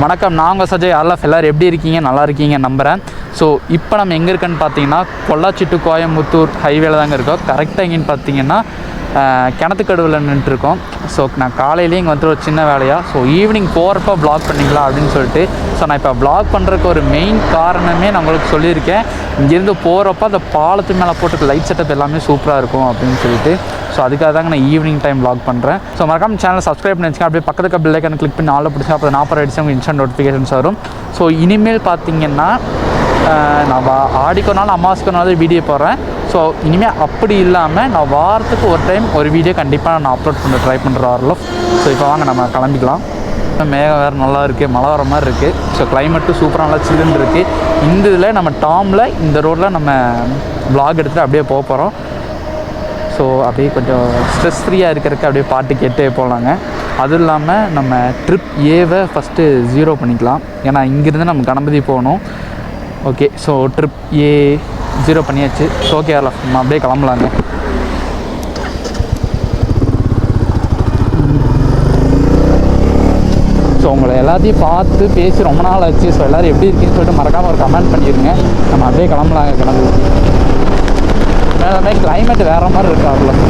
வணக்கம், நான் உங்கள் சஜய் ஆர்எஃப். எல்லோரும் எப்படி இருக்கீங்க? நல்லா இருக்கீங்க நம்புகிறேன். ஸோ இப்போ நம்ம எங்கே இருக்கேன்னு பார்த்தீங்கன்னா பொள்ளாச்சி டு கோயம்புத்தூர் ஹைவேல தாங்க இருக்கோம். கரெக்டாக எங்கேன்னு பார்த்தீங்கன்னா கிணத்துக்கடுவில் நின்றுருக்கோம். ஸோ நான் காலையிலேயே இங்கே வந்துட்டு ஒரு சின்ன வேலையாக ஸோ ஈவினிங் போகிறப்ப வ்ளாக் பண்ணிக்கலாம் அப்படின்னு சொல்லிட்டு நான் இப்போ வ்ளாக் பண்ணுறதுக்கு ஒரு மெயின் காரணமே நான் உங்களுக்கு சொல்லியிருக்கேன். இங்கேருந்து போகிறப்ப அந்த பாலத்து மேலே போட்டு லைட் செட்டப் எல்லாமே சூப்பராக இருக்கும் அப்படின்னு சொல்லிட்டு ஸோ அதுக்காக தாங்க நான் ஈவினிங் டைம் வ்ளாக் பண்ணுறேன். ஸோ மறக்காம சேனல் சப்ஸ்கிரைப் பண்ணி வச்சுக்கேன். அப்படியே பக்கத்துக்கு பெல் ஐக்கான் கிளிக் பண்ணி ஆல் பிடிச்சா அப்புறம் 40 அடிச்சு அவங்க இன்ஸ்டன்ட் நோட்டிஃபிகேஷன்ஸ் வரும். ஸோ இனிமேல் பார்த்தீங்கன்னா நான் ஆடிக்கு ஒரு நாள் அமாவாசைக்கு ஒரு நாள் வீடியோ போடுறேன். ஸோ இனிமேல் அப்படி இல்லாமல் நான் வாரத்துக்கு ஒரு டைம் ஒரு வீடியோ கண்டிப்பாக நான் அப்லோட் பண்ண ட்ரை பண்ணுறேன் ஆர்எஃப். ஸோ இப்போ வாங்க நம்ம கிளம்பிக்கலாம். மேகம் வேறு நல்லா இருக்குது, மழை வர மாதிரி இருக்குது. ஸோ கிளைமேட்டும் சூப்பராக நல்லா சில்லுன்னு இருக்குது. இந்த இதில் நம்ம டாமில் இந்த ரோட்டில் நம்ம வ்ளாக் எடுத்துகிட்டு அப்படியே போக போகிறோம். ஸோ அப்படியே கொஞ்சம் ஸ்ட்ரெஸ் ஃப்ரீயாக இருக்கிறதுக்கு அப்படியே பாட்டு கேட்டே போகலாங்க. அதுவும் இல்லாமல் நம்ம ட்ரிப் ஏவை ஃபஸ்ட்டு 0 பண்ணிக்கலாம். ஏன்னா இங்கேருந்து நம்ம கணபதி போகணும். ஓகே, ஸோ ட்ரிப் ஏ 0 பண்ணியாச்சு. ஸோ ஓகே ஆர்எஃப், நம்ம அப்படியே கிளம்பலாங்க. ஸோ உங்களை எல்லாத்தையும் பார்த்து பேசி ரொம்ப நாள் ஆச்சு. ஸோ எல்லோரும் எப்படி இருக்குன்னு சொல்லிட்டு மறக்காமல் ஒரு கமெண்ட் பண்ணிடுங்க. நம்ம அப்படியே கிளம்பலாங்க கணபதிக்கு. மேலே கிளைமேட் வேறு மாதிரி இருக்கு ஆர்எஃப்.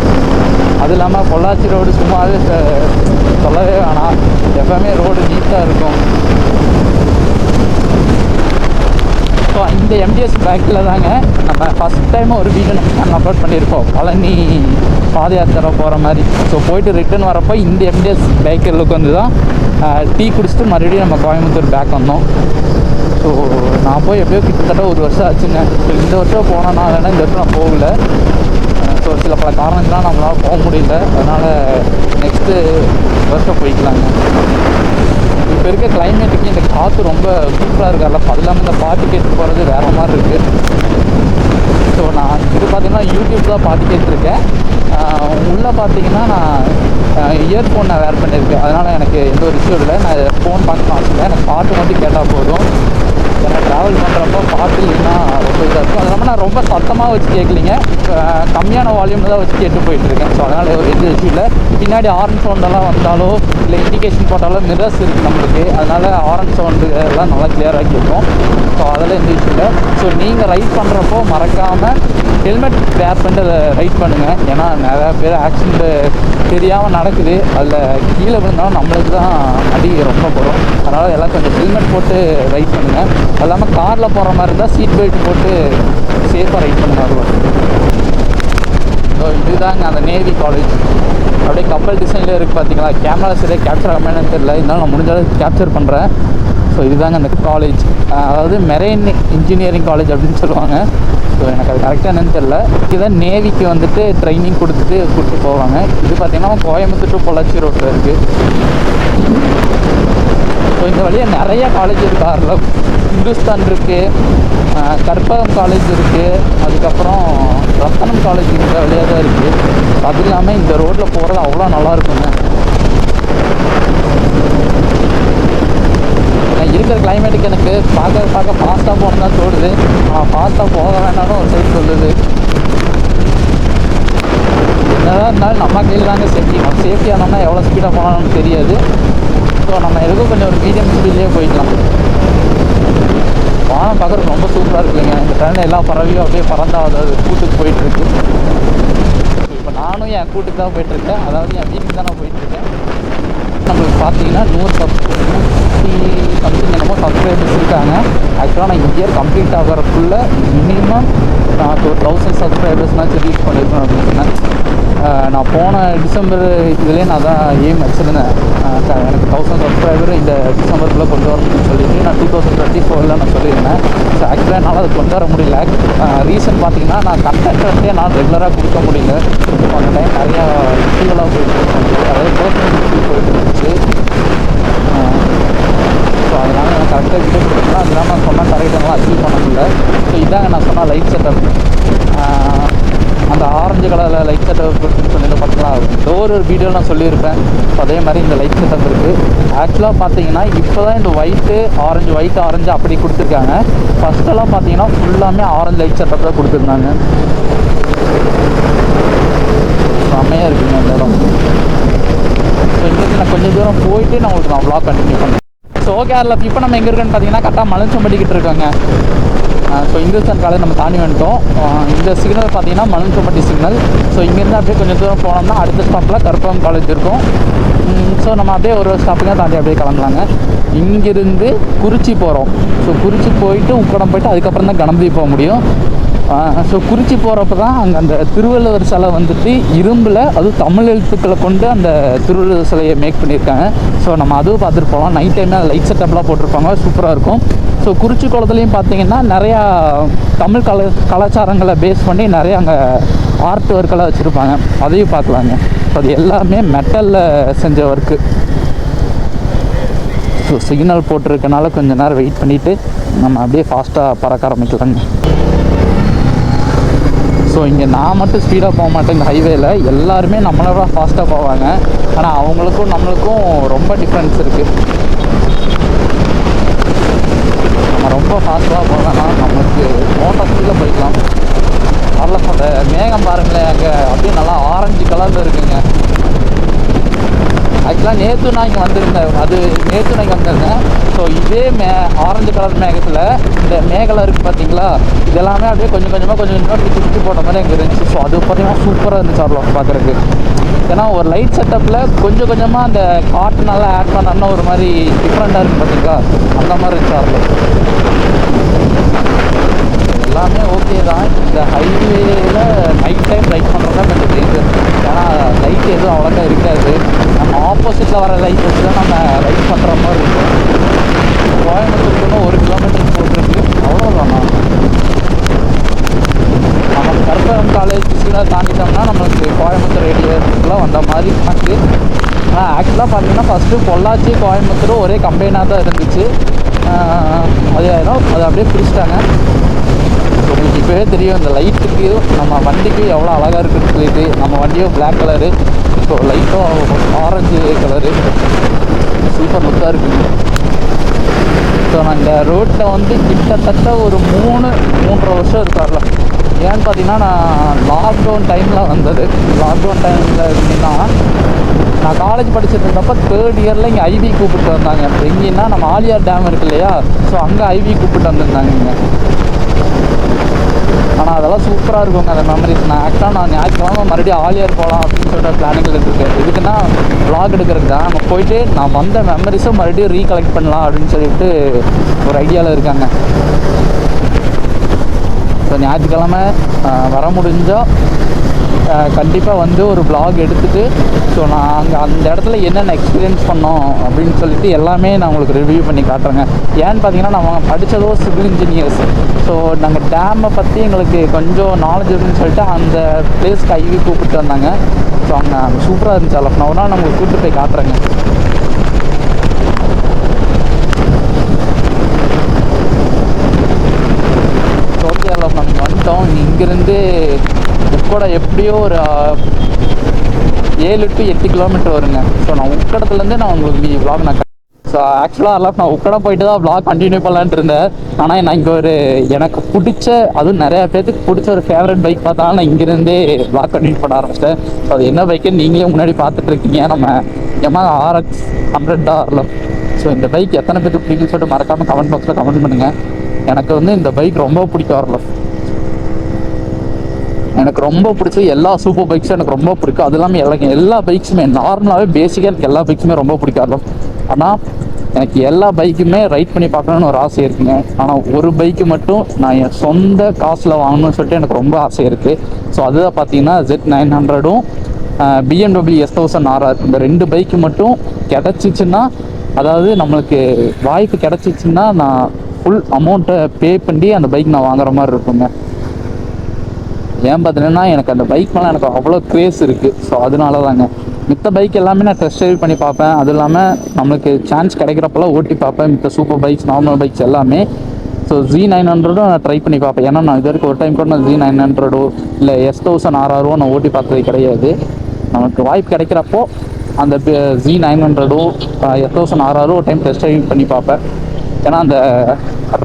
அது இல்லாமல் பொள்ளாச்சி ரோடு சும்மாவே சொல்லவே வேணாம், எப்போவுமே ரோடு நீட்டாக இருக்கும். ஸோ இந்த எம்டிஎஸ் பேக்கில் தாங்க நம்ம ஃபஸ்ட் டைம் ஒரு வீடியோ நம்ம அப்லோட் பண்ணியிருக்கோம், பழனி பாத யாத்திரை போகிற மாதிரி. ஸோ போயிட்டு ரிட்டன் வரப்போ இந்த எம்டிஎஸ் பைக்கிலுக்கு வந்து தான் டீ குடிச்சிட்டு மறுபடியும் நம்ம கோயம்புத்தூர் பேக் வந்தோம். ஸோ நான் போய் எப்படியோ கிட்டத்தட்ட 1 வருஷம் ஆச்சுங்க. ஸோ இந்த வருஷம் போனேன்னா இல்லைன்னா இந்த வருஷம் நான் போகல. ஸோ சில பல காரணங்கள்லாம் நம்மளால் போக முடியல. அதனால் நெக்ஸ்ட்டு வருஷம் போய்க்கலாங்க. இப்போ இருக்க கிளைமேட்டுக்கு இந்த காற்று ரொம்ப சூப்பராக இருக்கார்ல, அது இல்லாமல் இந்த பாட்டு கேட்டு போகிறது வேறு மாதிரி இருக்குது. ஸோ நான் இது பார்த்திங்கன்னா யூடியூப் தான் பாட்டு கேட்டுருக்கேன். உள்ளே பார்த்தீங்கன்னா நான் இயர்ஃபோன் நான் வேர் பண்ணியிருக்கேன். அதனால் எனக்கு எந்த ஒரு இஷ்யூ இல்லை. நான் ஃபோன் பார்க்கணும் அவசியம், எனக்கு பாட்டு மட்டும் கேட்டால் போதும். ஏன்னா ட்ராவல் பண்ணுறப்போ பாட்டு இல்லைன்னா ரொம்ப இதாக இருக்கும். அது இல்லாமல் நான் ரொம்ப சத்தமாக வச்சு கேட்கலிங்க, கம்மியான வால்யூமில் தான் வச்சு கேட்டு போயிட்டுருக்கேன். ஸோ அதனால் ஒரு எந்த இஷ்யூ இல்லை. பின்னாடி ஹார்ன் சவுண்டெல்லாம் வந்தாலோ இல்லை இண்டிகேஷன் போட்டாலோ மிரர்ஸ் இருக்குது நம்மளுக்கு, அதனால் ஹார்ன் சவுண்டு எல்லாம் நல்லா கிளியராக கேட்கும். ஸோ அதில் எந்த இஷ்யூ இல்லை. ஸோ நீங்கள் ரைட் பண்ணுறப்போ மறக்காமல் ஹெல்மெட் வேர் பண்ணிட்டு அதை ரைட் பண்ணுங்கள். ஏன்னா நிறையா பேர் ஆக்சிடென்ட்டு தெரியாமல் நடக்குது, அதில் கீழே விழுந்தாலும் நம்மளுக்கு தான் அடி ரொம்ப போடும். அதனால் எல்லாம் கொஞ்சம் ஹெல்மெட் போட்டு ரைட் பண்ணுங்கள். அது இல்லாமல் காரில் போகிற மாதிரி இருந்தால் சீட் பெல்ட் போட்டு சேஃபாக ரைட் பண்ணுங்க. ஸோ இதுதாங்க அந்த நேவி காலேஜ். அப்படியே கப்பல் டிசைனில் இருக்குது பார்த்தீங்களா. கேமரா சரியாக கேப்சர் ஆகாமல் தெரியல, இருந்தாலும் நான் முடிஞ்ச அளவுக்கு கேப்சர் பண்ணுறேன். ஸோ இதுதாங்க அந்த காலேஜ், அதாவது மெரைன் இன்ஜினியரிங் காலேஜ் அப்படின்னு சொல்லுவாங்க. ஸோ எனக்கு அது கரெக்டாக என்னன்னு தெரியல. இதுதான் நேவிக்கு வந்துட்டு ட்ரைனிங் கூப்பிட்டு போவாங்க. இது பார்த்திங்கன்னா கோயம்புத்தூர் டு பொள்ளாச்சி ரோட்டில் இருக்குது. ஸோ இந்த வழியாக நிறையா காலேஜ் இருக்குது. ஆர்எஃப் இந்துஸ்தான் இருக்குது, கற்பகம் காலேஜ் இருக்குது, அதுக்கப்புறம் ரத்தனம் காலேஜ் இந்த வழியாக தான் இருக்குது. அது இல்லாமல் இந்த ரோட்டில் போகிறது அவ்வளோ நல்லாயிருக்குங்க. இருக்கிற கிளைமேட்டுக்கு எனக்கு பார்க்க ஃபாஸ்ட்டாக போகணும் தான் தோடுது. ஆனால் ஃபாஸ்ட்டாக போக வேண்டாம்னு ஒரு சைடு சொல்லுது. என்னதான் இருந்தாலும் நம்ம கையில் தாங்க சேஃப்டி. நம்ம சேஃப்டி ஆனோம்னா எவ்வளோ ஸ்பீடாக போனாலும் தெரியாது. ஸோ நம்ம எதுக்கும் கொஞ்சம் ஒரு மீடியம் ஸ்பீட்லேயே போய்க்கலாம். வானம் பார்க்குறதுக்கு ரொம்ப சூப்பராக இருக்குதுங்க. இந்த ட்ரெயினில் எல்லா பறவையும் அப்படியே பறந்தாவது கூட்டுக்கு போயிட்டுருக்கு. இப்போ நானும் என் கூட்டுக்கு தான் போயிட்டுருக்கேன், அதாவது என் வீட்டுக்கு தான் நான் போயிட்டுருக்கேன். நம்மளுக்கு பார்த்தீங்கன்னா 150 சம்திங் என்னமோ சப்ஸ்கிரைபர்ஸ் இருக்காங்க. ஆக்சுவலாக நான் இயர் கம்ப்ளீட் ஆகிறதுக்குள்ள மினிமம் நான் 1000 சப்ஸ்கிரைபர்ஸ்னாச்சும் ரீச் பண்ணியிருக்கேன் அப்படின்னு சொன்னேன். நான் போன டிசம்பர் இதுலேயே நான் தான் எய்ம் வச்சுருந்தேன். எனக்கு 1000 சப்ஸ்கிரைபர் இந்த டிசம்பருக்குள்ளே கொண்டு வரணும்னு சொல்லிட்டு நான் 2024 நான் சொல்லியிருந்தேன். ஸோ ஆக்சுவலாக என்னால் அது கொண்டு வர முடியல. ரீசன் பார்த்தீங்கன்னா நான் கண்டென்ட்டே நான் ரெகுலராக கொடுக்க முடியல. அந்த டைம் நிறையா இஷ்யூலாம் போயிட்டு, அதாவது பர்சனல் இஷ்யூ போயிட்டு இருந்துச்சு. ஸோ அதனால் நான் கரெக்டாக வீடியோ கொடுத்துருந்தேன். அது இல்லாமல் சொன்ன கரெக்டாக அச்சீவ் பண்ண முடியல. ஸோ இதாங்க நான் சொன்ன லைட் செட்டப். அந்த ஆரஞ்சு கலரில் லைட் செட்டப் கொடுத்துன்னு சொல்லி பார்த்தீங்களா, ஒரு வீடியோ நான் சொல்லியிருப்பேன். ஸோ அதே மாதிரி இந்த லைட் செட்டப் இருக்குது. ஆக்சுவலாக பார்த்தீங்கன்னா இப்போ தான் இந்த ஒயிட்டு ஆரஞ்சு அப்படி கொடுத்துருக்காங்க. ஃபஸ்ட்டெல்லாம் பார்த்தீங்கன்னா ஃபுல்லாமே ஆரஞ்சு லைட் செட்டப் தான் கொடுத்துருந்தாங்க. செம்மையாக இருக்குங்க அந்த இடம். ஸோ இங்கேருந்து நான் கொஞ்சம் தூரம் போயிட்டு நான் உங்களுக்கு வ்ளாக் கண்டினியூ பண்ணுறேன். ஸோ ஓகே அதில் இப்போ நம்ம எங்கே இருக்குன்னு பார்த்தீங்கன்னா கரெக்டாக மலஞ்சம்பட்டிக்கிட்டு இருக்காங்க. ஸோ இந்துஸ்தான் காலேஜ் நம்ம தாண்டி வந்துட்டோம். இந்த சிக்னல் பார்த்தீங்கன்னா மலஞ்சம்பட்டி சிக்னல். ஸோ இங்கேருந்து அப்படியே கொஞ்சம் தூரம் போனோம்னா அடுத்த ஸ்டாப்பில் கற்பகம் காலேஜ் இருக்கும். ஸோ நம்ம அப்படியே ஒரு ஸ்டாப்புங்க தாண்டி அப்படியே கிளம்பலாங்க. இங்கேருந்து குறிச்சி போகிறோம். ஸோ குறிச்சி போயிட்டு உக்கடம் போயிட்டு அதுக்கப்புறம் தான் கணபதி போக முடியும். ஸோ குறிச்சி போகிறப்ப தான் அங்கே அந்த திருவள்ளுவர் சிலை வந்துட்டு இரும்பில் அதுவும் தமிழ் எழுத்துக்களை கொண்டு அந்த திருவள்ளுவர் சிலையை மேக் பண்ணியிருக்காங்க. ஸோ நம்ம அதுவும் பார்த்துட்டு போகலாம். நைட் டைமில் அந்த லைட் செட்டப்லாம் போட்டிருப்பாங்க, சூப்பராக இருக்கும். ஸோ குறிச்சி குளத்துலையும் பார்த்தீங்கன்னா நிறையா தமிழ் கலாச்சாரங்களை பேஸ் பண்ணி நிறையா அங்கே ஆர்ட் ஒர்க்கெல்லாம் வச்சுருப்பாங்க, அதையும் பார்க்கலாங்க. ஸோ அது எல்லாமே மெட்டலில் செஞ்ச ஒர்க்கு. ஸோ சிக்னல் போட்டிருக்கனால கொஞ்சம் நேரம் வெயிட் பண்ணிவிட்டு நம்ம அப்படியே ஃபாஸ்ட்டாக பறக்க ஆரம்பிக்கலாங்க. ஸோ இங்கே நான் மட்டும் ஸ்பீடாக போக மாட்டேன். இந்த ஹைவேல எல்லாருமே நம்மளை விட ஃபாஸ்ட்டாக போவாங்க. ஆனால் அவங்களுக்கும் நம்மளுக்கும் ரொம்ப டிஃப்ரென்ஸ் இருக்குது. நம்ம ரொம்ப ஃபாஸ்ட்டாக போகலன்னா நம்மளுக்கு மோட்டார் ஸ்பீடில் போய்க்கலாம். அதில் அந்த மேகம் பாருங்களேன், அங்கே அப்படியே நல்லா ஆரஞ்சு கலரில் இருக்குங்க. ஆக்சுவலாக நேற்று நான் இங்கே வந்திருந்தேன், நேற்று நான் இங்கே வந்திருந்தேன். ஸோ இதே ஆரஞ்சு கலர் மேகத்தில் இந்த மேகலாம் இருக்குது பார்த்தீங்களா, இது எல்லாமே அப்படியே கொஞ்சம் கொஞ்சமாக பிடிச்சி பிடிச்சி போட்ட மாதிரி அங்கே இருந்துச்சு. ஸோ அது பார்த்தீங்கன்னா சூப்பராக இருந்துச்சு அதில் பார்க்குறதுக்கு. ஏன்னா ஒரு லைட் செட்டப்பில் கொஞ்சம் கொஞ்சமாக அந்த காற்று நல்லா ஆட் பண்ணோன்னா ஒரு மாதிரி டிஃப்ரெண்ட்டாக இருக்குது பார்த்தீங்களா, அந்த மாதிரி இருந்துச்சு அதில். எல்லாமே ஓகே தான். இந்த ஹைவேயில் நைட் டைம் ரைட் பண்ணுறது தான் கொஞ்சம் டேஞ்சர். ஏன்னா லைட் எதுவும் அவ்வளோக்கா இருக்காது. நம்ம ஆப்போசிட்டில் வர லைட் வச்சு தான் நம்ம ரைட் பண்ணுற மாதிரி இருக்கும். கோயம்புத்தூருக்குன்னு 1 கிலோமீட்டர் போட்டிருக்கு, அவ்வளோதானா. நம்ம கற்பகம் காலேஜ் சிக்னல் தாண்டிட்டோம்னா நம்மளுக்கு கோயம்புத்தூர் ஏரியாவுக்குலாம் வந்த மாதிரி கணக்கு. ஆனால் ஆக்சுவலாக பார்த்தீங்கன்னா ஃபஸ்ட்டு பொள்ளாச்சி கோயம்புத்தூர் ஒரே கம்பெனியாக தான் இருந்துச்சு. அது அப்படியே பிரிச்சிட்டாங்க. உங்களுக்கு இப்போவே தெரியும் இந்த லைட்டுக்கு நம்ம வண்டிக்கு எவ்வளோ அழகாக இருக்குன்னு சொல்லிட்டு. நம்ம வண்டியும் பிளாக் கலரு, ஸோ லைட்டும் ஆரஞ்சு கலரு, சூப்பர் லுக்காக இருக்குங்க. ஸோ நான் இந்த ரோட்டில் வந்து கிட்டத்தட்ட ஒரு 3-3.5 வருஷம் இருக்கார்ல. ஏன்னு பார்த்தீங்கன்னா நான் லாக்டவுன் டைமில் வந்தது. லாக்டவுன் டைமில் இருந்தீங்கன்னா நான் காலேஜ் படிச்சுட்டு இருந்தப்போ 3rd இயரில் இங்கே ஐவி கூப்பிட்டு வந்தாங்க. எங்கேன்னா நம்ம ஆலியார் டேம் இருக்கு இல்லையா, ஸோ அங்கே ஐவி கூப்பிட்டு வந்திருந்தாங்க இங்கே. ஆனால் அதெல்லாம் சூப்பராக இருக்குங்க அந்த மெமரிஸ். நான் ஆக்சுவலாக நான் ஞாயிற்றுக்கிழமை மறுபடியும் ஆலியார் போகலாம் அப்படின்னு சொல்லிட்டு பிளானிங்கில் இருக்கேன். இதுக்குன்னா vlog எடுக்கிறதுக்கு தான். நம்ம போயிட்டு நான் வந்த மெமரிஸும் மறுபடியும் ரீகலெக்ட் பண்ணலாம் அப்படின்னு சொல்லிட்டு ஒரு ஐடியாவில் இருக்காங்க. ஸோ ஞாயிற்றுக்கிழமை வர முடிஞ்சால் கண்டிப்பாக வந்து ஒரு vlog எடுத்துகிட்டு, ஸோ நான் அங்கே அந்த இடத்துல என்னென்ன எக்ஸ்பீரியன்ஸ் பண்ணோம் அப்படின்னு சொல்லிட்டு எல்லாமே நான் உங்களுக்கு ரிவ்யூ பண்ணி காட்டுறேங்க. ஏன்னு பார்த்தீங்கன்னா நம்ம படித்ததோ சிவில் இன்ஜினியர்ஸ். ஸோ நாங்கள் டேமை பற்றி எங்களுக்கு கொஞ்சம் நாலேஜ் இருக்குன்னு சொல்லிட்டு அந்த பிளேஸ்க்கு ஐவி கூப்பிட்டு வந்தாங்க. ஸோ அங்கே சூப்பராக இருந்துச்சு. அதில் நான் ஒரு நாள் நம்மளுக்கு கூப்பிட்டு போய் காட்டுறேங்க. ஓகே, அதில் நம்ம வந்துட்டோம். இங்கேருந்து உக்கடை எப்படியோ ஒரு 7 to 8 கிலோமீட்டர் வருங்க. ஸோ நான் உக்கடத்துலேருந்து நான் உங்களுக்கு vlog நான் ஸோ ஆக்சுவலாக அதெல்லாம் நான் உக்கடை போயிட்டு தான் vlog கண்டினியூ பண்ணலான்ட்டு இருந்தேன். ஆனால் நான் இங்கே ஒரு எனக்கு பிடிச்ச, அதுவும் நிறையா பேர்த்துக்கு பிடிச்ச ஒரு ஃபேவரட் பைக் பார்த்தாலும் நான் இங்கேருந்தே vlog கண்டினியூ பண்ண ஆரம்பிச்சிட்டேன். ஸோ அது என்ன பைக்குன்னு நீங்களே முன்னாடி பார்த்துட்ருக்கீங்க, நம்ம Yamaha RX 100 ஸோ இந்த பைக் எத்தனை பேருக்கு பிடிக்குன்னு சொல்லிட்டு மறக்காமல் கமெண்ட் பாக்ஸில் கமெண்ட் பண்ணுங்கள். எனக்கு வந்து இந்த பைக் ரொம்ப பிடிக்கும். எனக்கு ரொம்ப பிடிச்ச எல்லா சூப்பர் பைக்ஸும் எனக்கு ரொம்ப பிடிக்கும். அது இல்லாமல் எல்லா பைக்ஸுமே நார்மலாகவே பேசிக்காக எனக்கு எல்லா பைக்ஸுமே ரொம்ப பிடிக்கும். ஆனால் எனக்கு எல்லா பைக்குமே ரைட் பண்ணி பார்க்கணுன்னு ஒரு ஆசை இருக்குங்க. ஆனால் ஒரு பைக்கு மட்டும் நான் என் சொந்த காசில் வாங்கணும்னு சொல்லிட்டு எனக்கு ரொம்ப ஆசை இருக்குது. ஸோ அதுதான் பார்த்தீங்கன்னா Z900ம் BMW S1000RR. இந்த 2 பைக்கு மட்டும் கிடச்சிச்சின்னா, அதாவது நம்மளுக்கு வாய்ப்பு கிடச்சிச்சின்னா நான் ஃபுல் அமௌண்ட்டை பே பண்ணி அந்த பைக் நான் வாங்குற மாதிரி இருக்குங்க. ஏன் பார்த்தீங்கன்னா எனக்கு அந்த பைக் மேலே எனக்கு அவ்வளோ க்ரேஸ் இருக்குது. ஸோ அதனால தாங்க. மித்த பைக் எல்லாமே நான் டெஸ்ட் ட்ரைவ் பண்ணி பார்ப்பேன். அது இல்லாமல் நம்மளுக்கு சான்ஸ் கிடைக்கிறப்பெல்லாம் ஓட்டி பார்ப்பேன். மித்த சூப்பர் பைக்ஸ், நார்மல் பைக்ஸ் எல்லாமே. ஸோ Z900 நான் ட்ரை பண்ணி பார்ப்பேன். ஏன்னா நான் இது வரைக்கும் ஒரு டைம் கூட நான் Z900 இல்லை S1000RR நான் ஓட்டி பார்த்தது கிடையாது. நமக்கு வாய்ப்பு கிடைக்கிறப்போ அந்த Z900 S1000RR ஒரு டைம் டெஸ்ட் ட்ரைவ் பண்ணி பார்ப்பேன். ஏன்னா அந்த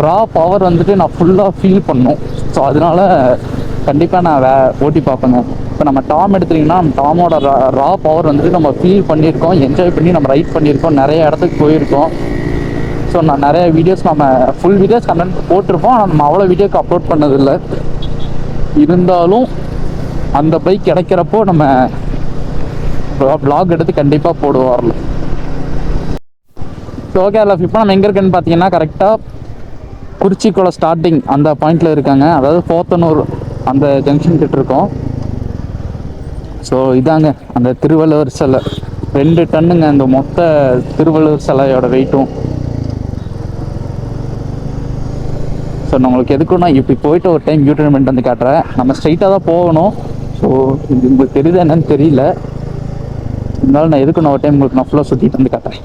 ரா பவர் வந்துட்டு நான் ஃபுல்லாக ஃபீல் பண்ணணும். ஸோ அதனால கண்டிப்பாக நான் ஓட்டி பார்ப்பேங்க. இப்போ நம்ம டாம் எடுத்துட்டிங்கன்னா நம்ம டாமோட ரா பவர் வந்துட்டு நம்ம ஃபீல் பண்ணியிருக்கோம், என்ஜாய் பண்ணி நம்ம ரைட் பண்ணியிருக்கோம், நிறைய இடத்துக்கு போயிருக்கோம். ஸோ நான் நிறைய வீடியோஸ் நம்ம ஃபுல் வீடியோஸ் கண்டென்ட் போட்டிருப்போம், ஆனால் நம்ம அவ்வளோ வீடியோக்கு அப்லோட் பண்ணதில்லை. இருந்தாலும் அந்த பைக் கிடைக்கிறப்போ நம்ம வ்ளாக் எடுத்து கண்டிப்பாக போடுவார்ல. ஸோ ஓகே அதில் இப்போ நம்ம எங்கே இருக்குன்னு பார்த்தீங்கன்னா கரெக்டாக குறிச்சிக்குளம் ஸ்டார்டிங் அந்த பாயிண்டில் இருக்காங்க. அதாவது போத்தனூர் அந்த ஜங்ஷன் கிட்ட இருக்கோம். ஸோ இதாங்க அந்த திருவள்ளுவர் சிலை, 2 டன்னுங்க அந்த மொத்த திருவள்ளுவர் சிலையோட வெயிட்டும். ஸோ நான் உங்களுக்கு எதுக்குன்னா இப்படி போயிட்டு ஒரு டைம் யூட்டர்ன் பண்ணிட்டு வந்து காட்டுறேன். நம்ம ஸ்ட்ரைட்டாக தான் போகணும். ஸோ இது உங்களுக்கு தெரியுது என்னன்னு தெரியல, இருந்தாலும் நான் எதுக்கு நான் ஒரு டைம் உங்களுக்கு நான் ஃபுல்லாக சுற்றிட்டு வந்து காட்டுறேன்.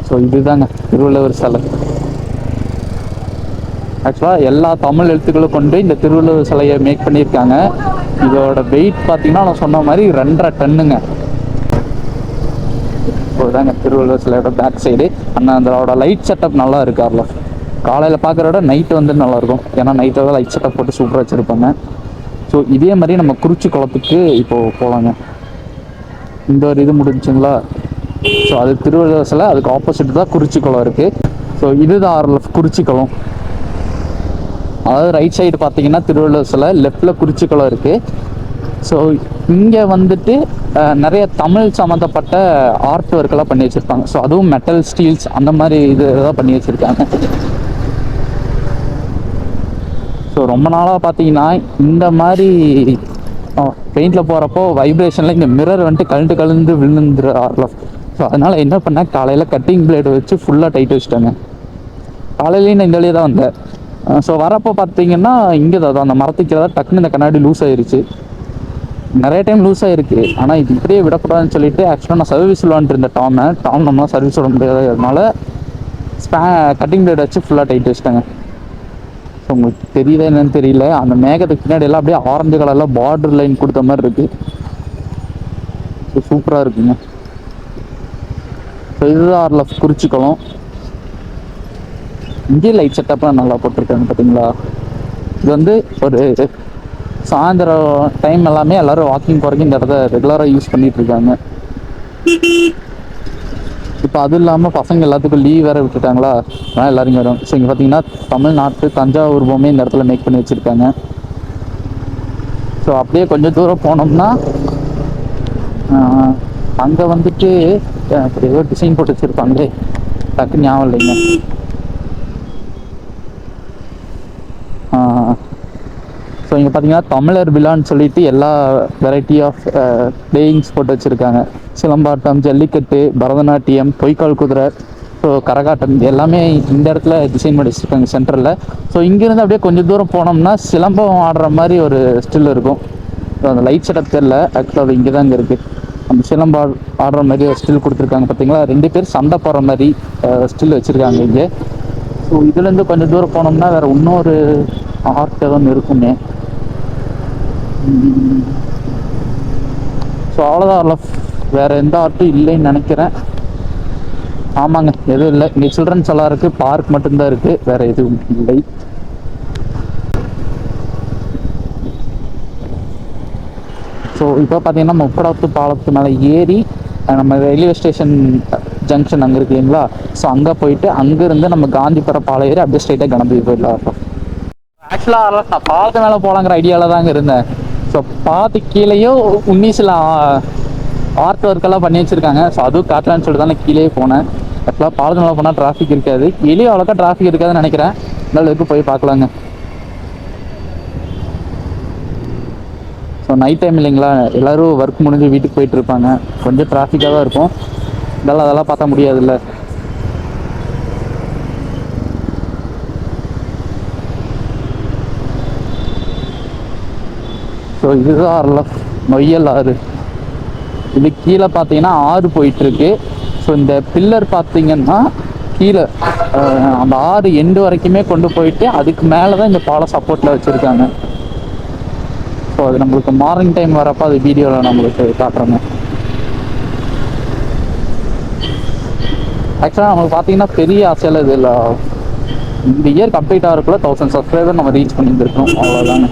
ஸோ இதுதாங்க திருவள்ளுவர் சிலை. ஆக்சுவலாக எல்லா தமிழ் எழுத்துக்களும் கொண்டு இந்த திருவள்ளுவர் சிலையை மேக் பண்ணியிருக்காங்க. இதோட வெயிட் பார்த்தீங்கன்னா நான் சொன்ன மாதிரி 2.5 டன்னுங்க. இதாங்க திருவள்ளுவர் சிலையோட பேக் சைடு. ஆனால் அதோட லைட் செட்டப் நல்லா இருக்கார்ல. காலையில் பார்க்குற விட நைட்டு வந்து நல்லாயிருக்கும், ஏன்னா நைட்டில் தான் லைட் செட்டப் போட்டு சூப்பராக வச்சுருப்பாங்க. ஸோ இதே மாதிரி நம்ம குறிச்சி குளத்துக்கு இப்போது போகலாங்க. இந்த ஒரு இது முடிஞ்சுங்களா. ஸோ அது திருவள்ளுவர் சிலை, அதுக்கு ஆப்போசிட் தான் குறிச்சி குளம் இருக்குது. ஸோ இதுதான் RLF குறிச்சி குளம். அதாவது ரைட் சைடு பார்த்தீங்கன்னா திருவள்ளுவர் சிலை, லெஃப்டில் குறிச்சி குளம் இருக்குது. ஸோ இங்கே வந்துட்டு நிறைய தமிழ் சம்மந்தப்பட்ட ஆர்ட் ஒர்க்கெல்லாம் பண்ணி வச்சுருப்பாங்க. ஸோ அதுவும் மெட்டல், ஸ்டீல்ஸ் அந்த மாதிரி இது தான் பண்ணி வச்சுருக்காங்க. ஸோ ரொம்ப நாளாக பார்த்தீங்கன்னா இந்த மாதிரி பெயிண்டில் போகிறப்போ வைப்ரேஷனில் இந்த மிரர் வந்துட்டு கலந்து விழுந்துரு RLF. ஸோ அதனால் என்ன பண்ணேன், காலையில் கட்டிங் பிளேடு வச்சு ஃபுல்லாக டைட் வச்சுட்டாங்க. காலையிலேயும் நான் இந்த வழியே தான் வந்தேன். ஸோ வரப்போ பார்த்தீங்கன்னா இங்கே தான் அந்த மரத்துக்கு தான் டக்குன்னு இந்த கண்ணாடி லூஸ் ஆயிருச்சு. நிறைய டைம் லூஸ் ஆகிருக்கு, ஆனால் இது இப்படியே விடக்கூடாதுன்னு சொல்லிட்டு ஆக்சுவலாக நான் சர்வீஸ் விளாண்டு இருந்த டாம் நம்மளால் சர்வீஸ் விட முடியாததுனால கட்டிங் பிளேட் வச்சு ஃபுல்லாக டைட் வச்சுட்டாங்க. ஸோ உங்களுக்கு தெரியல என்னன்னு தெரியல, அந்த மேகத்துக்கு பின்னாடி எல்லாம் அப்படியே ஆரஞ்சு கலரில் பார்டர் லைன் கொடுத்த மாதிரி இருக்குது. ஸோ சூப்பராக இருக்குங்க. ஸோ இதுதான் RLF குறிச்சி குளம். இங்கே லைட் செட்டப்லாம் நல்லா போட்டிருக்காங்க பார்த்தீங்களா. இது வந்து ஒரு சாயந்தரம் டைம் எல்லாமே எல்லோரும் வாக்கிங் போகிறதுக்கு இந்த இடத்த ரெகுலராக யூஸ் பண்ணிகிட்ருக்காங்க. இப்போ அதுவும் இல்லாமல் பசங்க எல்லாத்துக்கும் லீவ் வேறு விட்டுட்டாங்களா, அதனால் எல்லோரும் வரும். ஸோ இங்கே பார்த்தீங்கன்னா தமிழ்நாட்டு தஞ்சாவூர் பொம்மை இந்த இடத்துல மேக் பண்ணி வச்சுருக்காங்க. ஸோ அப்படியே கொஞ்சம் தூரம் போனோம்னா அங்கே வந்துட்டு அப்படி ஏதோ டிசைன் போட்டு வச்சுருப்பாங்களே, டக்குன்னு ஞாபகம் இல்லைங்க. ஸோ இங்கே பார்த்தீங்கன்னா தமிழர் விழான்னு சொல்லிட்டு எல்லா வெரைட்டி ஆஃப் பிளேயிங்ஸ் போட்டு வச்சுருக்காங்க. சிலம்பாட்டம், ஜல்லிக்கட்டு, பரதநாட்டியம், பொய்க்கால் குதிரை, ஸோ கரகாட்டம், எல்லாமே இந்த இடத்துல டிசைன் பண்ணி வச்சுருக்காங்க சென்டரில். ஸோ இங்கேருந்து அப்படியே கொஞ்சம் தூரம் போனோம்னா சிலம்பம் ஆடுற மாதிரி ஒரு ஸ்டில் இருக்கும். ஸோ அந்த லைட் செட்டப் தெரில, ஆக்சுவலாக அது இங்கே தான் இங்கே இருக்குது. அந்த சிலம்பம் ஆடுற மாதிரி ஒரு ஸ்டில் கொடுத்துருக்காங்க பார்த்தீங்களா. 2 பேர் சண்டை போடுற மாதிரி ஸ்டில் வச்சுருக்காங்க இங்கே. ஸோ இதுலேருந்து கொஞ்சம் தூரம் போனோம்னா வேறு இன்னொரு ஆர்ட் எதுவும் இருக்குமே. ஸோ அவ்வளோதான் RLF, வேறு எந்த ஆர்ட்டும் இல்லைன்னு நினைக்கிறேன். ஆமாங்க, எதுவும் இல்லை. இங்கே சில்ட்ரன்ஸ் எல்லாம் இருக்குது, பார்க் மட்டும்தான் இருக்குது, வேறு எதுவும் இல்லை. ஸோ இப்போ பார்த்தீங்கன்னா முப்படாத்து பாலத்து மேலே ஏறி நம்ம ரயில்வே ஸ்டேஷன் ஜங்ஷன் அங்கே இருக்கு இல்லைங்களா. ஸோ அங்கே போயிட்டு அங்கேருந்து நம்ம காந்திபுரம் பாலம் ஏறி அப்படியே ஸ்ட்ரைட்டாக கணபதி போயிடலாம். ஆக்சுவலாக நான் பாலத்து மேலே போகலாங்கிற ஐடியாவில் தாங்க இருந்தேன். ஸோ பாத்து கீழேயும் சில ஆர்ட் ஒர்க்கெல்லாம் பண்ணி வச்சுருக்காங்க. ஸோ அதுவும் காட்டலான்னு சொல்லிட்டு தான் நான் கீழே போனேன். ஆக்சுவலாக பாலத்து மேலே போனால் டிராஃபிக் இருக்காது, வெளியே அவ்வளோக்கா டிராஃபிக் இருக்காதுன்னு நினைக்கிறேன். அதனால இதுக்கு போய் பார்க்கலாங்க. ஸோ நைட் டைம் இல்லைங்களா, எல்லோரும் ஒர்க் முடிஞ்சு வீட்டுக்கு போயிட்டு இருப்பாங்க, கொஞ்சம் டிராஃபிக்காக தான் இருக்கும். அதெல்லாம் பார்த்தா முடியாதுல்ல. ஸோ இதுதான் RLF நொய்யல் ஆறு. இது கீழே பார்த்தீங்கன்னா ஆறு போயிட்டுருக்கு. ஸோ இந்த பில்லர் பார்த்தீங்கன்னா கீழே அந்த ஆறு எண்டு வரைக்குமே கொண்டு போயிட்டு அதுக்கு மேலே தான் இந்த பாலம் சப்போர்ட்டில் வச்சுருக்காங்க. ஸோ அது நம்மளுக்கு மார்னிங் டைம் வரப்போ அது வீடியோவில் நம்மளுக்கு காட்டுறோங்க. ஆக்சுவலாக நம்மளுக்கு பார்த்தீங்கன்னா பெரிய ஆசையில் இது இல்லை, இந்த இயர் கம்ப்ளீட் ஆகிறதுக்குள்ள 1000 சப்ஸ்கிரைபர் நம்ம ரீச் பண்ணியிருந்துருக்கோம், அவ்வளோதாங்க.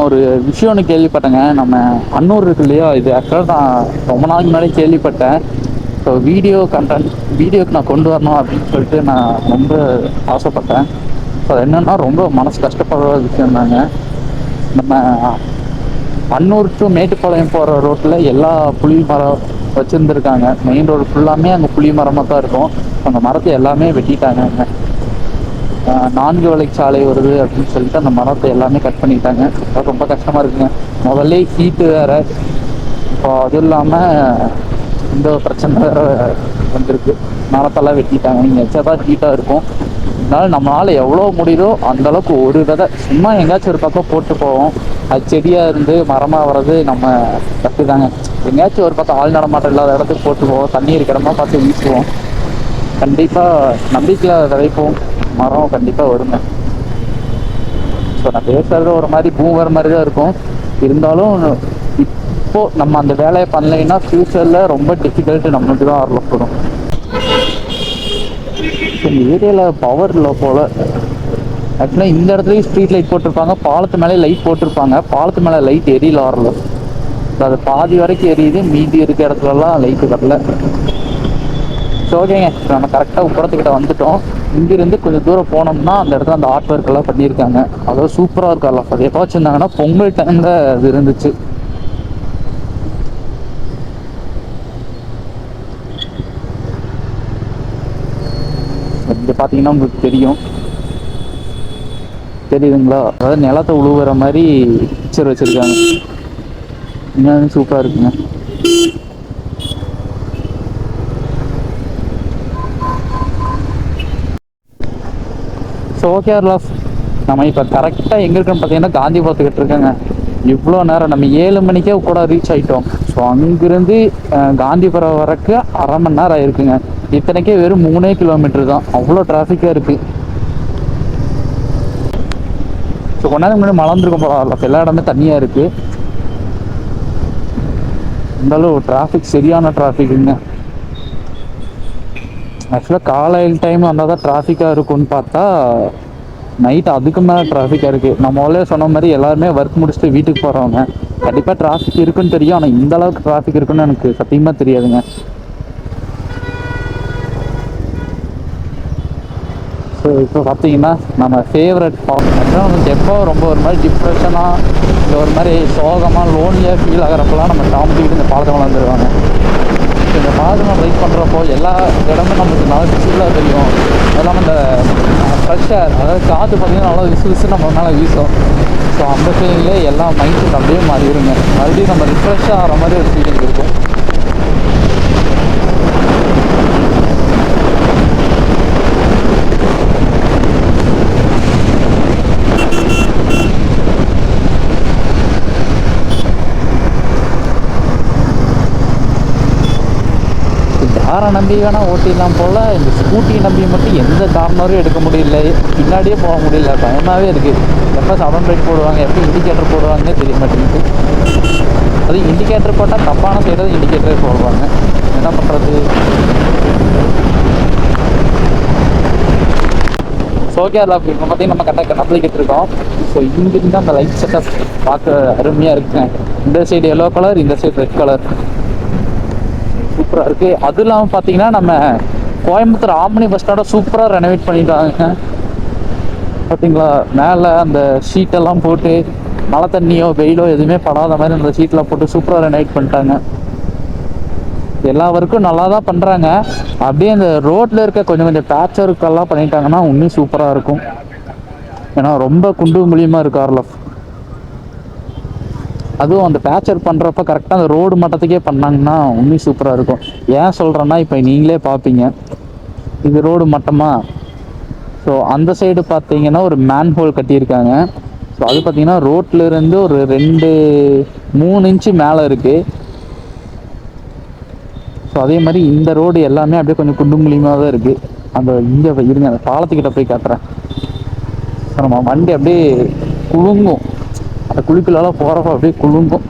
ஒரு விஷயம் ஒன்று கேள்விப்பட்டேங்க. நம்ம அன்னூர் இருக்கு இல்லையா, இது ஆக்சுவலாக நான் ரொம்ப நாளைக்கு முன்னாடி கேள்விப்பட்டேன். ஸோ வீடியோக்கு நான் கொண்டு வரணும் அப்படின்னு சொல்லிட்டு நான் ரொம்ப ஆசைப்பட்டேன். ஸோ என்னென்னா ரொம்ப மனசு கஷ்டப்படுற விஷயம் தாங்க. நம்ம அன்னூர் டு மேட்டுப்பாளையம் போகிற ரோட்டில் எல்லா புளி மரம் வச்சுருந்துருக்காங்க. மெயின் ரோடு ஃபுல்லாமே அங்கே புளி மரமாக தான் இருக்கும். அந்த மரத்தை எல்லாமே வெட்டிட்டாங்க. 4 வழிச்சாலை வருது அப்படின்னு சொல்லிட்டு அந்த மரத்தை எல்லாமே கட் பண்ணிட்டாங்க. ரொம்ப கஷ்டமாக இருக்குங்க. முதல்ல ஹீட்டு வேறு, இப்போ அதுவும் இல்லாமல் இந்த பிரச்சனை வேறு வந்திருக்கு. மரத்தெல்லாம் வெட்டிட்டாங்க. நீங்கள் வச்சா தான் ஹீட்டாக இருக்கும். அதனால நம்மளால் எவ்வளோ முடியுதோ அந்தளவுக்கு ஒரு விதை சும்மா எங்கேயாச்சும் ஒரு பக்கம் போட்டு போவோம். அது செடியாக இருந்து மரமாக வர்றது நம்ம தப்பு தாங்க. எங்கேயாச்சும் ஒரு பக்கம் ஆள் நடமாட்டம் இல்லாத இடத்துக்கு போட்டு போவோம். தண்ணி இருக்கிற இடமா பார்த்து வீசுவோம். கண்டிப்பாக நம்பிக்கையில் விதைப்போம், மரம் கண்டிப்பாக வருங்க. ஸோ நான் பேசுகிறது ஒரு மாதிரி பூமர் மாதிரி தான் இருக்கும். இருந்தாலும் இப்போது நம்ம அந்த வேலையை பண்ணலைன்னா ஃப்யூச்சரில் ரொம்ப டிஃபிகல்ட்டு நம்மளுக்கு தான் வரப்படும். இந்த ஏரியாவில் பவர் இல்லை போல். ஆக்சுவலாக இந்த இடத்துலையும் ஸ்ட்ரீட் லைட் போட்டிருப்பாங்க, பாலத்து மேலே லைட் போட்டிருப்பாங்க. பாலத்து மேலே லைட் எரியல வரல. அது பாதி வரைக்கும் எரியுது, மீதி இருக்க இடத்துலலாம் லைட்டு வரல. ஸோ ஓகேங்க, நம்ம கரெக்டாக உப்பரத்துக்கிட்ட வந்துட்டோம். இங்கிருந்து கொஞ்சம் தூரம் போனோம்னா அந்த இடத்துல அந்த ஆர்ட் ஒர்க் எல்லாம் பண்ணியிருக்காங்க. அதாவது சூப்பராக இருக்கார்ல. அது எப்போ வச்சுருந்தாங்கன்னா பொங்கல் டைமில் அது இருந்துச்சு. இங்கே பார்த்தீங்கன்னா உங்களுக்கு தெரியுதுங்களா? அதாவது நிலத்தை உழுவுற மாதிரி பிக்சர் வச்சுருக்காங்க. இன்னும் சூப்பராக இருக்குங்க. ஸோ ஓகே லாஸ், நம்ம இப்போ கரெக்டாக எங்கே இருக்கோன்னு பார்த்தீங்கன்னா காந்திபுரத்துக்கிட்ட இருக்கேங்க. இவ்வளோ நேரம் நம்ம 7 மணிக்கே கூட ரீச் ஆகிட்டோம். ஸோ அங்கேருந்து காந்திபுரம் வரைக்கும் அரை மணி நேரம் ஆயிருக்குங்க. இத்தனைக்கே வெறும் 3 கிலோமீட்டர் தான். அவ்வளோ டிராஃபிக்காக இருக்குது. ஸோ கொஞ்ச நேரம் முன்னாடி மழை போகல, எல்லா இடமே தண்ணியாக இருக்குது. இருந்தாலும் டிராஃபிக் சரியான டிராஃபிக்குங்க. ஆக்சுவலாக காலையில் டைம் வந்தால் தான் டிராஃபிக்காக இருக்கும்னு பார்த்தா நைட் அதுக்கு மேலே டிராஃபிக்காக இருக்குது. நான் முதல்ல சொன்ன மாதிரி எல்லாருமே ஒர்க் முடிச்சுட்டு வீட்டுக்கு போகிறவங்க. கண்டிப்பாக டிராஃபிக் இருக்குன்னு தெரியும், ஆனால் இந்த அளவுக்கு டிராஃபிக் இருக்குன்னு எனக்கு சத்தியமாக தெரியாதுங்க. ஸோ இப்போ பார்த்தீங்கன்னா நம்ம ஃபேவரட் பாக்ஸ் நமக்கு எப்போ ரொம்ப ஒரு மாதிரி டிப்ரெஷனாக இல்லை ஒரு மாதிரி சோகமாக லோன்லியாக ஃபீல் ஆகிறப்பெல்லாம் நம்ம டாம்பிக்கிட்டு இந்த பாலத்தை வளர்ந்துருவாங்க. இந்த பாலத்தை நம்ம ரைட் பண்ணுறப்போ எல்லா இடமும் நமக்கு நல்லா விசிபிளாக தெரியும். அதெல்லாம் இந்த ஃப்ரெஷ் ஏர், அதாவது காற்று பார்த்திங்கன்னா நல்லா விசு நம்ம மேலே வீசும். ஸோ அந்த ஃபீலிங்லேயே எல்லா மைண்டும் அப்படியே மாறிடுங்க. மறுபடியும் நம்ம ரிஃப்ரெஷ்ஷாக ஆகிற மாதிரி ஒரு ஃபீலிங் இருக்கும். காரை நம்பி வேணால் ஓட்டிடலாம் போல், இந்த ஸ்கூட்டியை நம்பி மட்டும் எந்த கார்னரும் எடுக்க முடியல, பின்னாடியே போக முடியல. பயமாகவே இருக்குது. எப்போ சடன் பிரேக் போடுவாங்க, எப்போ இண்டிகேட்டர் போடுவாங்கன்னே தெரிய மாட்டேங்குது. அது இண்டிகேட்டர் போட்டால் தப்பான சைடாக இண்டிகேட்டரே போடுவாங்க. என்ன பண்ணுறது? சோகேரில் இப்போ பார்த்தீங்கன்னா நம்ம கரெக்டாக நம்பளிக்கிட்டு இருக்கோம். ஸோ இங்கிருந்து அந்த லைட் செட்டப் பார்க்க அருமையாக இருக்குங்க. இந்த சைடு எல்லோ கலர், இந்த சைடு ரெட் கலர், சூப்பராக இருக்குது. அதுவும் இல்லாமல் பார்த்தீங்கன்னா நம்ம கோயம்புத்தூர் ஆம்னி பஸ் ஸ்டாண்டை சூப்பராக ரெனோவேட் பண்ணிட்டாங்க. பார்த்தீங்களா? மேலே அந்த ஷீட்டெல்லாம் போட்டு மழை தண்ணியோ வெயிலோ எதுவுமே படாத மாதிரி அந்த ஷீட்டெலாம் போட்டு சூப்பராக ரெனோவேட் பண்ணிட்டாங்க. எல்லா ஒர்க்கும் நல்லா தான் பண்ணுறாங்க. அப்படியே அந்த ரோட்டில் இருக்க கொஞ்சம் பேட்ச் ஒர்க்கெல்லாம் பண்ணிட்டாங்கன்னா இன்னும் சூப்பராக இருக்கும். ஏன்னா ரொம்ப குண்டு மூலியமாக இருக்கார்ல. அதுவும் அந்த பேட்சர் பண்ணுறப்ப கரெக்டாக அந்த ரோடு மட்டத்துக்கே பண்ணாங்கன்னா இன்னும் சூப்பராக இருக்கும். ஏன் சொல்கிறேன்னா இப்போ நீங்களே பார்ப்பீங்க, இது ரோடு மட்டமா. ஸோ அந்த சைடு பார்த்தீங்கன்னா ஒரு மேன் ஹோல் கட்டியிருக்காங்க. ஸோ அது பார்த்தீங்கன்னா ரோட்லேருந்து ஒரு 2-3 இன்ச்சு மேலே இருக்குது. ஸோ அதே மாதிரி இந்த ரோடு எல்லாமே அப்படியே கொஞ்சம் குண்டு மூலியமாக தான் இருக்குது. அந்த இங்கே இருங்க, அந்த பாலத்துக்கிட்ட போய் காட்டுறேன். நம்ம வண்டி அப்படியே குலுங்கும், அந்த குழிக்குள்ளெல்லாம் போகிறப்ப அப்படியே குலுங்கும்.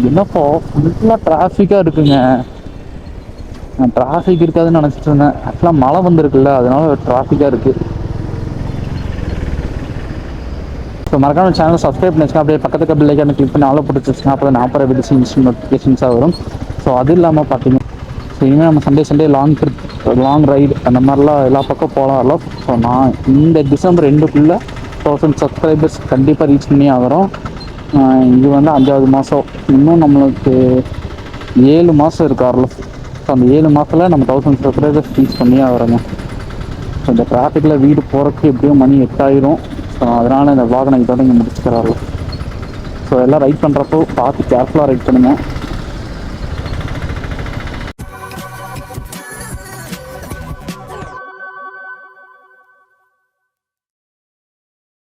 என்னப்போ ஃபுல்லாக டிராஃபிக்காக இருக்குங்க. நான் டிராஃபிக் இருக்காதுன்னு நினச்சிட்டு இருந்தேன். ஆக்சுவலாக மழை வந்துருக்குல்ல, அதனால டிராஃபிக்காக இருக்குது. ஸோ மறக்காம சேனல் சப்ஸ்கிரைப் பண்ணிச்சுன்னா அப்படியே பக்கத்துக்கு பில் ஐக்கான கிளிக் பண்ணி ஆளை பிடிச்சிச்சுன்னா அப்போ நான் அப்புறம் வீடியோஸ் இன்ஸ்டன்ட் நோட்டிஃபிகேஷன்ஸாக வரும். ஸோ அது இல்லாமல் பார்த்தீங்கன்னா ஸோ இனிமேல் நம்ம Sunday long trip, long ride அந்த மாதிரிலாம் எல்லா பக்கம் போகலாம். ஸோ நான் இந்த டிசம்பர் எண்டுக்குள்ளே 1000 சப்ஸ்கிரைபர்ஸ் கண்டிப்பாக ரீச் பண்ணி ஆகிறோம். இது வந்து 5வது மாதம், இன்னும் நம்மளுக்கு 7 மாதம் இருக்கார்ல. ஸோ அந்த 7 மாதத்தில் நம்ம 1000 சப்ஸ்கிரைபர்ஸ் ரீச் பண்ணி ஆகிறோங்க. ஸோ இந்த டிராஃபிக்கில் வீடு போகிறதுக்கு எப்படியும் மணி 8 ஆயிரும். ஸோ அதனால் இந்த vlog நான் இதோட இங்கே முடிச்சுக்கிறாரு. ஸோ எல்லாம் ரைட் பண்ணுறப்போ பார்த்து கேர்ஃபுல்லாக ரைட் பண்ணுங்கள்.